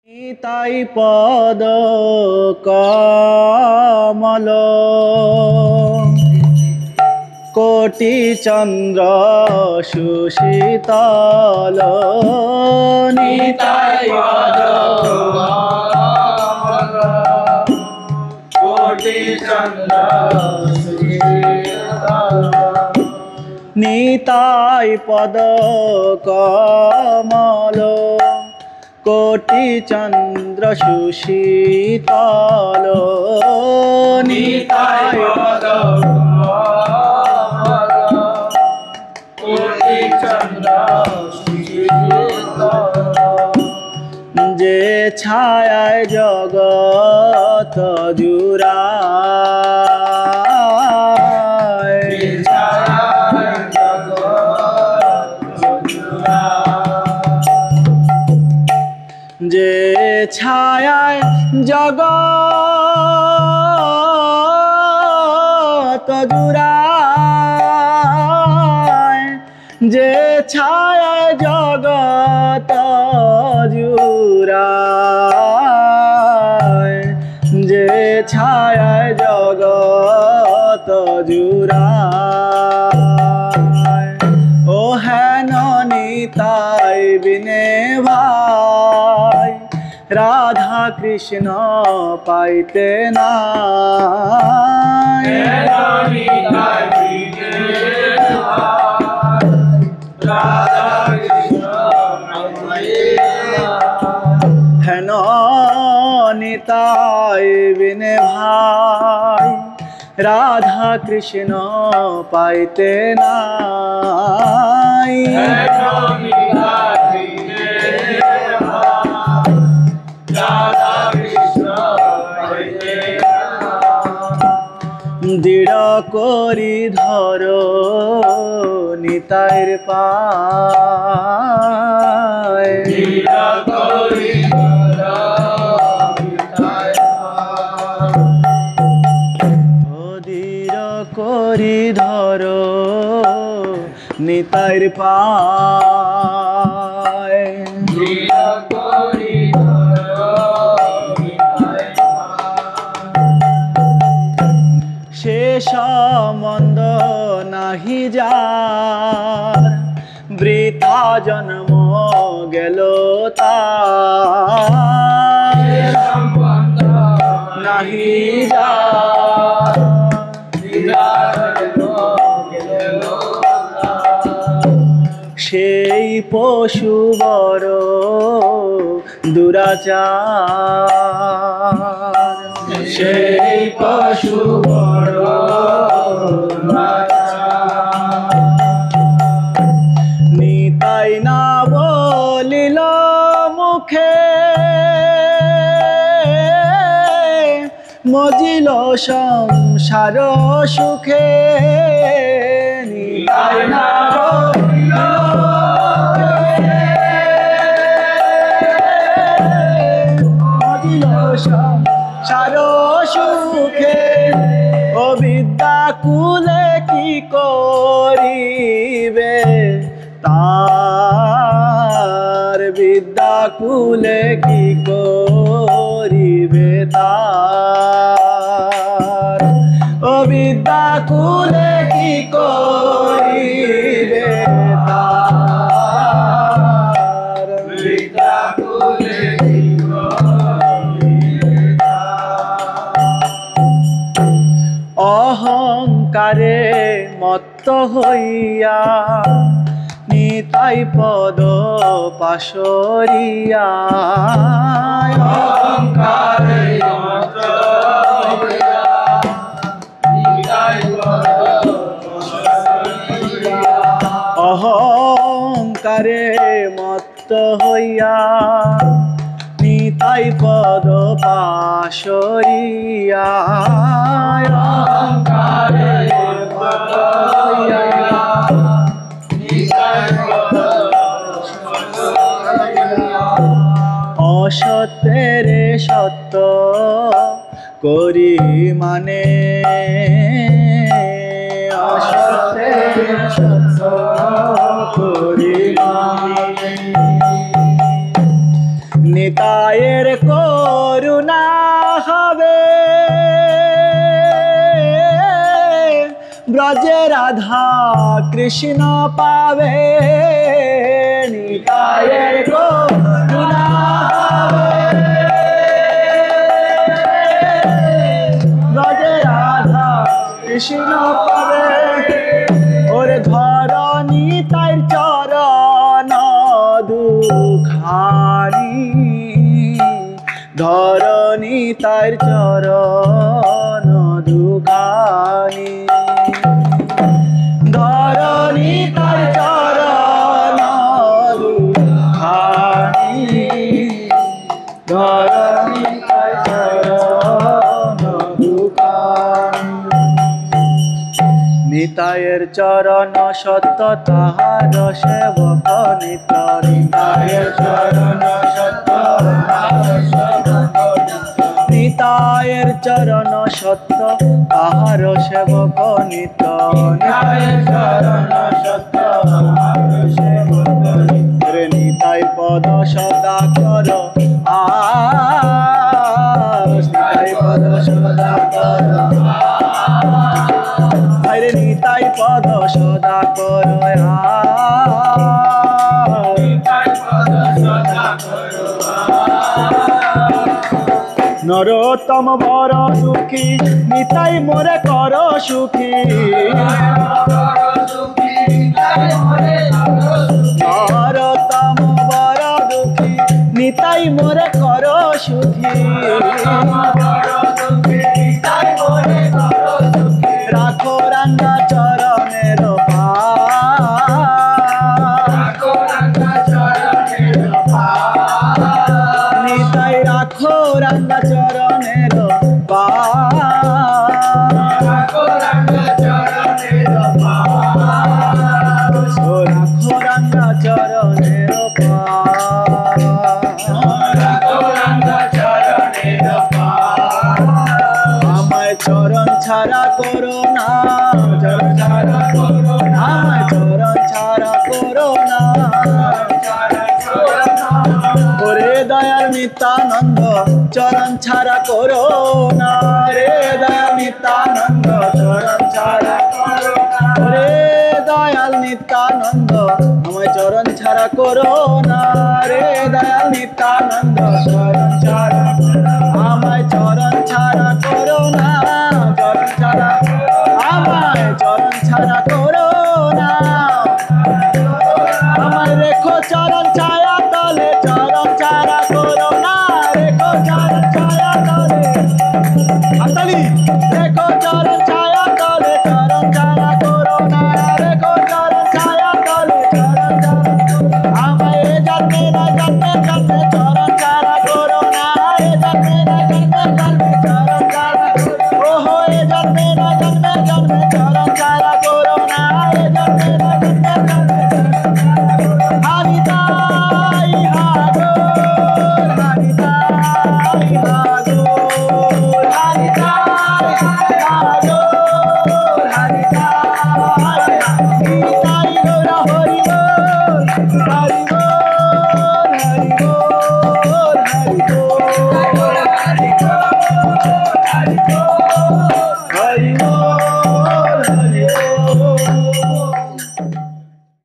নিতাই পদ কমল কোটি চন্দ্র সুশীতল নিতাই পদ কমল কোটি চন্দ্র সুশীতল নিতাই পদ কমল কোটি চন্দ্র সুশীতল নিতাই পদ কোটি চন্দ্র সুশীতল যে ছায়ায় জগৎ জুড়ায় যে ছায়ায় জগৎ জুড়ায় যে ছায়ায় জগৎ জুড়ায় যে ছায়ায় জগৎ জুড়ায় ও হেন নিতাই বিনে ভাই রাধা কৃষ্ণ পাইতে না হেন নিতাই বিনে ভাই রাধা কৃষ্ণ পাইতে নাই দৃঢ় করি ধর নিতাইর পায় দৃঢ় করি ধর নিতাইর পায় শেষ মন্দ নাহি যার বৃথা জন্ম গেল তার নাহি যার সেই পশু বড় দুরাচার সেই পশু বড় নিতাই না বলিল মুখে মজিল সংসার সুখে নিতাই না বলিল মজিল সংসার সুখে ও বিদ্যা কুলে কি করিবে তার বিদ্যা কুলে কি করিবে তার ও বিদ্যা কুলে কি করিবে তার বিদ্যা কুলে কি অহংকারে মত্ত হইয়া নিতাই পদ পাশরিয়া অহংকারে মত্ত হইয়া নিতাই পদ পাশরিয়া অহংকারে মত্ত হইয়া নিতাই পদ পাশরিয়া অসত্যের সত্য করি মানে অসত্যের সত্য করি মানে নিতায়ের করুণা হবে ব্রজে রাধা কৃষ্ণ পাবে নিতায়ের করুণা হবে ব্রজে রাধা কৃষ্ণ পাবে ওরে ধর নিতাইর চরণ দুখানি ধর নিতাইর চরণ দুখানি ধর নিতাইর চরণ দুখানি ধর নিতাইর চরণ দুখানি নিতায়ের চরণ সত্য তাহার সেবক নিত নিতায়ের চরণ সত্য নিতায়ের চরণ সত্য তাহার সেবক নিত নিতায়ের চরণ সত্য নিতাই পদ সদা কর নিতাই পদ সদা কর হরে নিতাই পদ সদা কর নরোত্তম বড় দুঃখী নিতাই মোরে কর সুখী নরোত্তম বড় দুঃখী নিতাই মোরে কর সুখী রাখো রাঙ্গা চরণের নিতাই রাখো রাঙ্গা চরণের রাখো রাঙ্গা চরণের আমায় চরণ ছাড়া করো না চরণ ছাড়া করো না আমায় চরণ ছাড়া করো না ওরে দয়াল নিত্যানন্দ চরণ ছাড়া করো না রে দয়াল নিত্যানন্দ চরণ ছাড়া করো না রে দয়াল নিত্যানন্দ আমায় চরণ ছাড়া করো না রে দয়াল নিত্যানন্দ চরণ ছাড়া আমায় চরণ ছাড়া করো না চরণ ছাড়া আমায় চরণ ছাড়া করো না আমায় রেখো চরণ ছায়া তলে চরণ ছাড়া করো না রেখো চরণ ছায়া তলে হাততালি রেখো চরণ ছায়া তলে চরণ ছাড়া করো না রেখো চরণ ছায়া তলে চরণ ছাড়া আমায় জানতে না জানতে জানতে চরণ